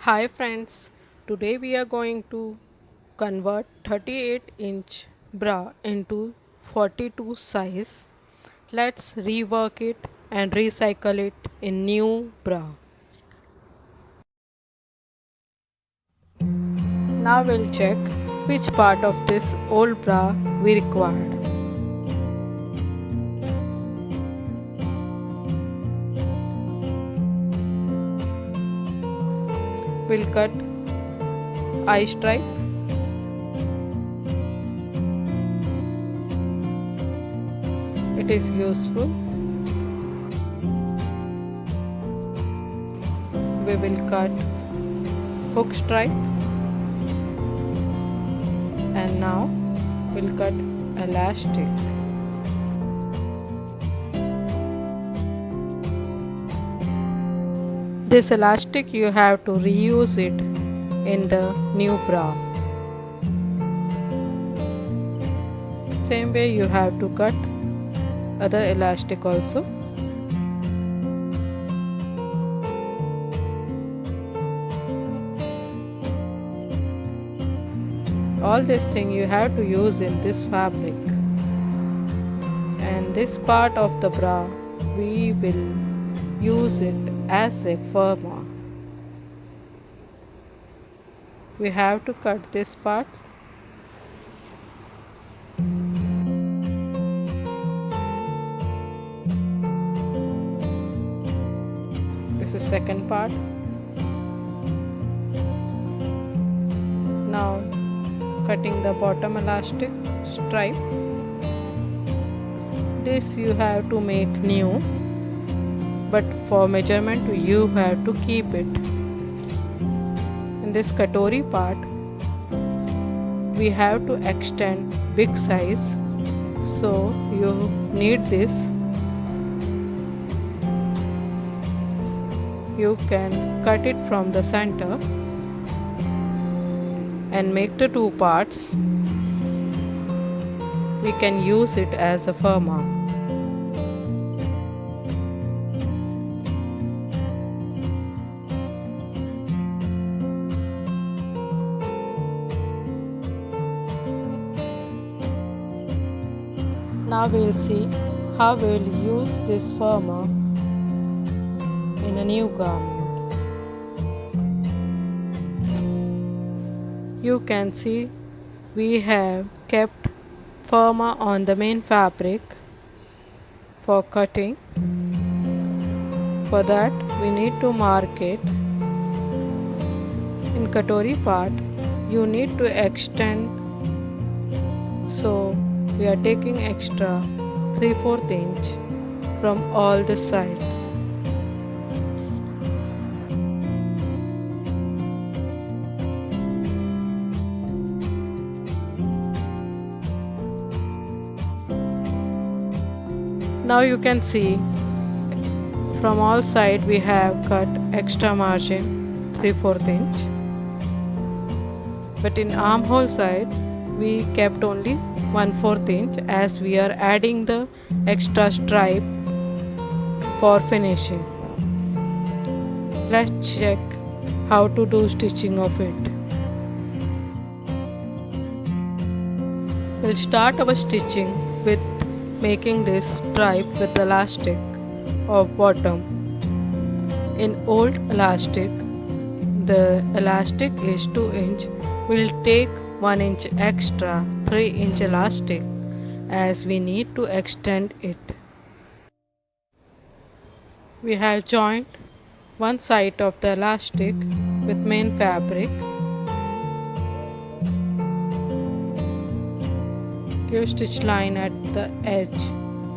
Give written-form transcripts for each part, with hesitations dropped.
Hi friends, today we are going to convert 38-inch bra into 42 size. Let's rework it and recycle it in new bra. Now we'll check which part of this old bra we required. We'll cut eye stripe. It is useful. We will cut hook stripe, and now we'll cut elastic. This elastic you have to reuse it in the new bra. Same way you have to cut other elastic also. All this thing you have to use in this fabric, and this part of the bra we will use it as a firmer. We have to cut this part. This is second part. Now cutting the bottom elastic stripe. This you have to make new, but for measurement you have to keep it. In this katori part we have to extend big size, so you need this. You can cut it from the center and make the two parts. We can use it as a firmer. Now we'll see how we'll use this firmer in a new garment. You can see we have kept firmer on the main fabric for cutting. For that we need to mark it. In katori part you need to extend, so we are taking extra 3/4 inch from all the sides. Now you can see from all sides we have cut extra margin 3/4 inch, but in armhole side we kept only 1/4 inch as we are adding the extra stripe for finishing. Let's check how to do stitching of it. We'll start our stitching with making this stripe with elastic of bottom. In old elastic, the elastic is 2 inch. We'll take 1 inch extra 3 inch elastic as we need to extend it. We have joined one side of the elastic with main fabric. Give stitch line at the edge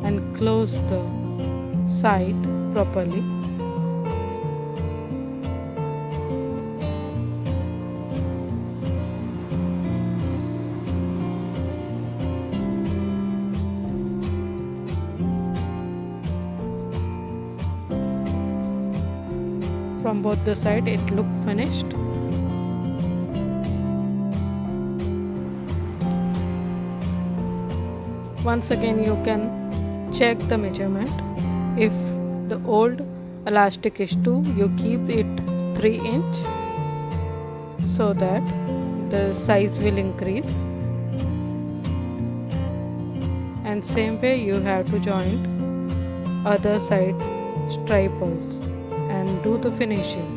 and close the side properly. From both the side it look finished. Once again you can check the measurement. If the old elastic is 2, you keep it 3 inch. so that the size will increase. And same way you have to join other side stripes and do the finishing.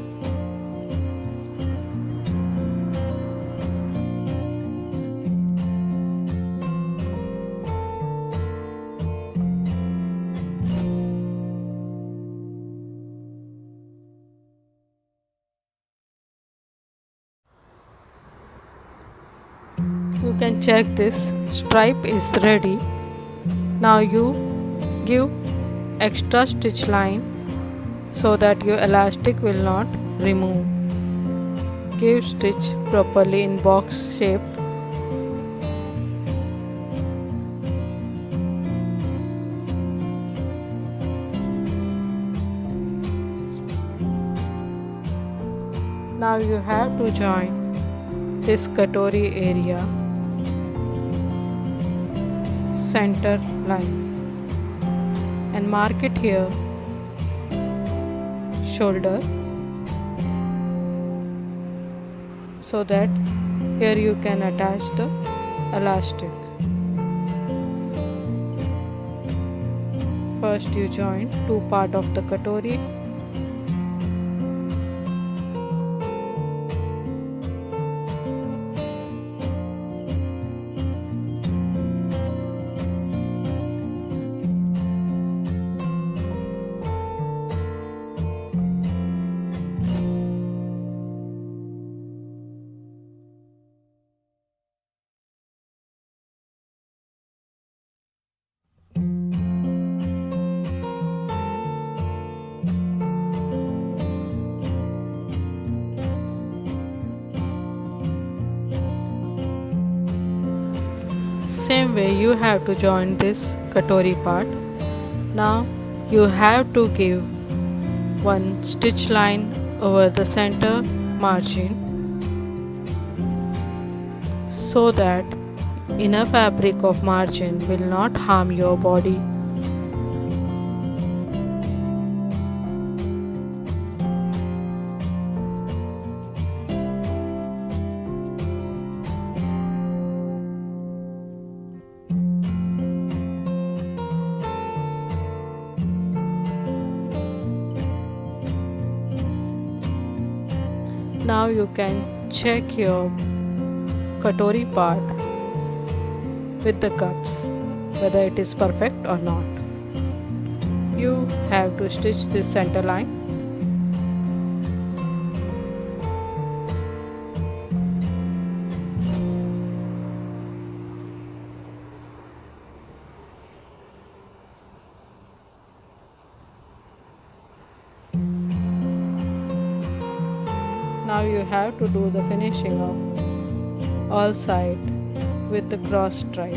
You can check this stripe is ready. Now you give extra stitch line so that your elastic will not remove. Give stitch properly in box shape. Now you have to join this katori area center line and mark it here shoulder, so that here you can attach the elastic. First you join two part of the katori. Same way you have to join this katori part. Now you have to give one stitch line over the center margin so that inner fabric of margin will not harm your body. Now you can check your katori part with the cups whether it is perfect or not. You have to stitch this center line. Now you have to do the finishing of all side with the cross stripe.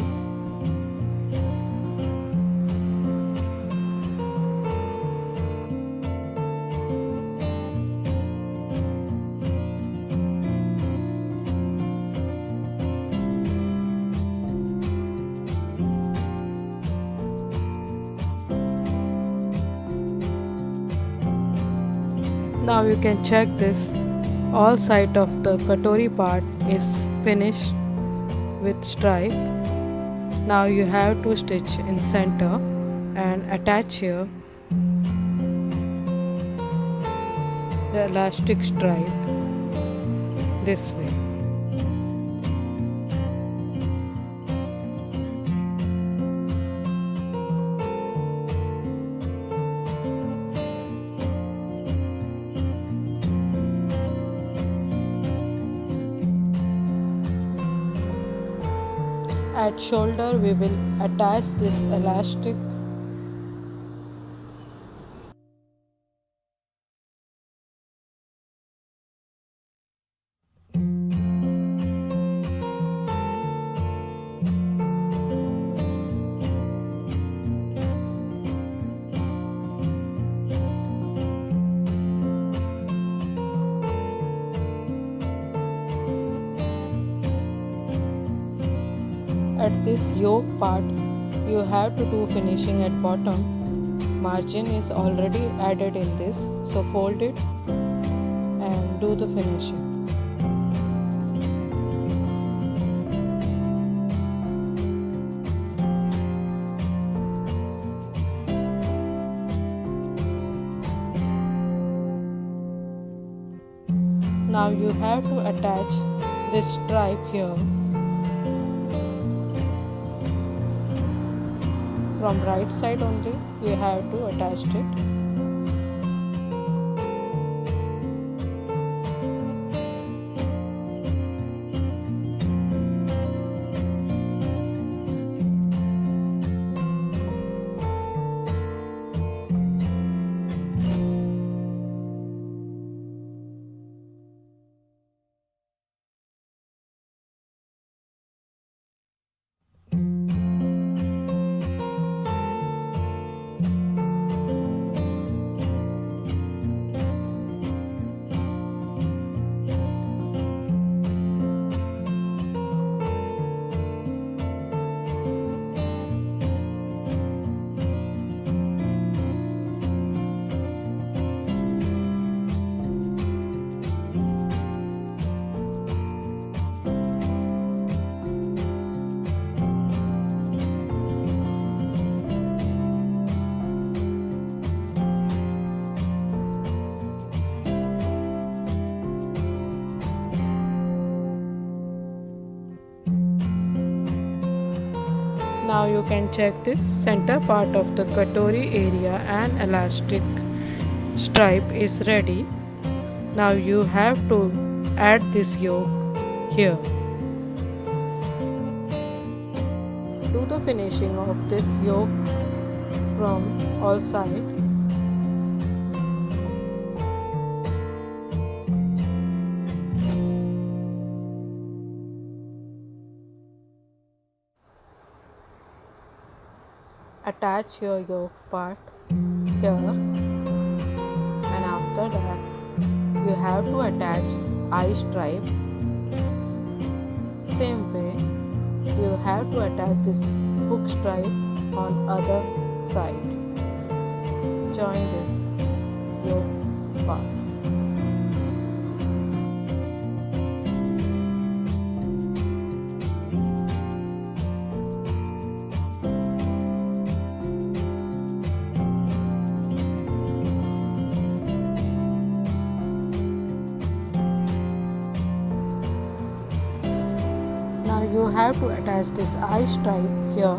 Now you can check this. All side of the katori part is finished with stripe. Now you have to stitch in center and attach here the elastic stripe this way. At shoulder we will attach this elastic. At this yoke part, you have to do finishing at bottom. Margin is already added in this, so fold it and do the finishing. Now you have to attach this stripe here from right side only. You have to attach it. Now you can check this center part of the katori area and elastic stripe is ready. Now you have to add this yoke here. Do the finishing of this yoke from all sides. Attach your yoke part here, and after that you have to attach eye stripe. Same way you have to attach this hook stripe on other side. Join this yoke part. Now you have to attach this eye stripe here.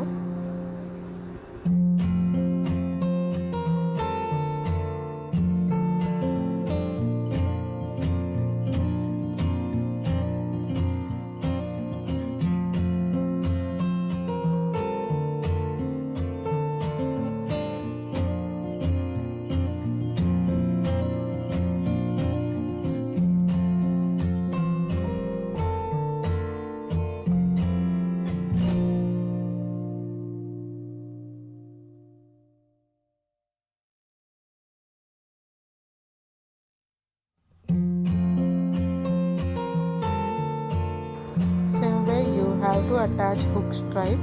Same way you have to attach hook stripe.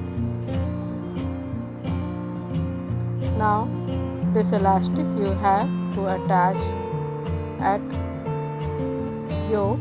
Now this elastic you have to attach at yoke.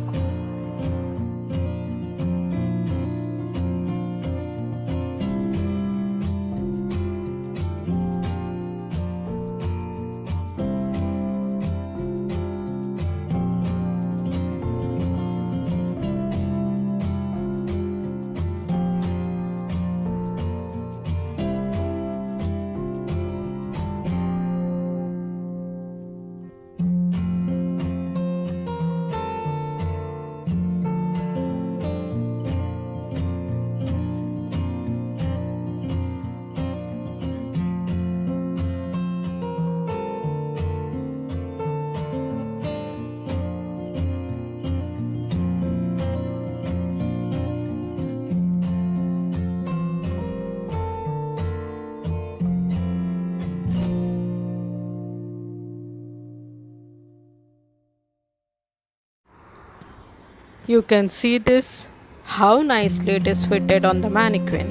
You can see this, how nicely it is fitted on the mannequin.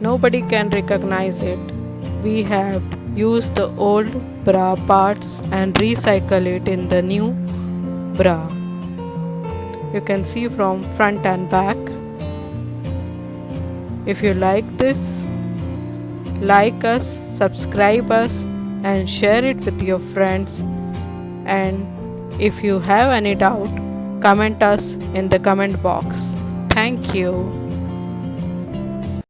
Nobody can recognize it. We have used the old bra parts and recycle it in the new bra. You can see from front and back. If you like this, like us, subscribe us and share it with your friends, and If you have any doubt, comment us in the comment box. Thank you.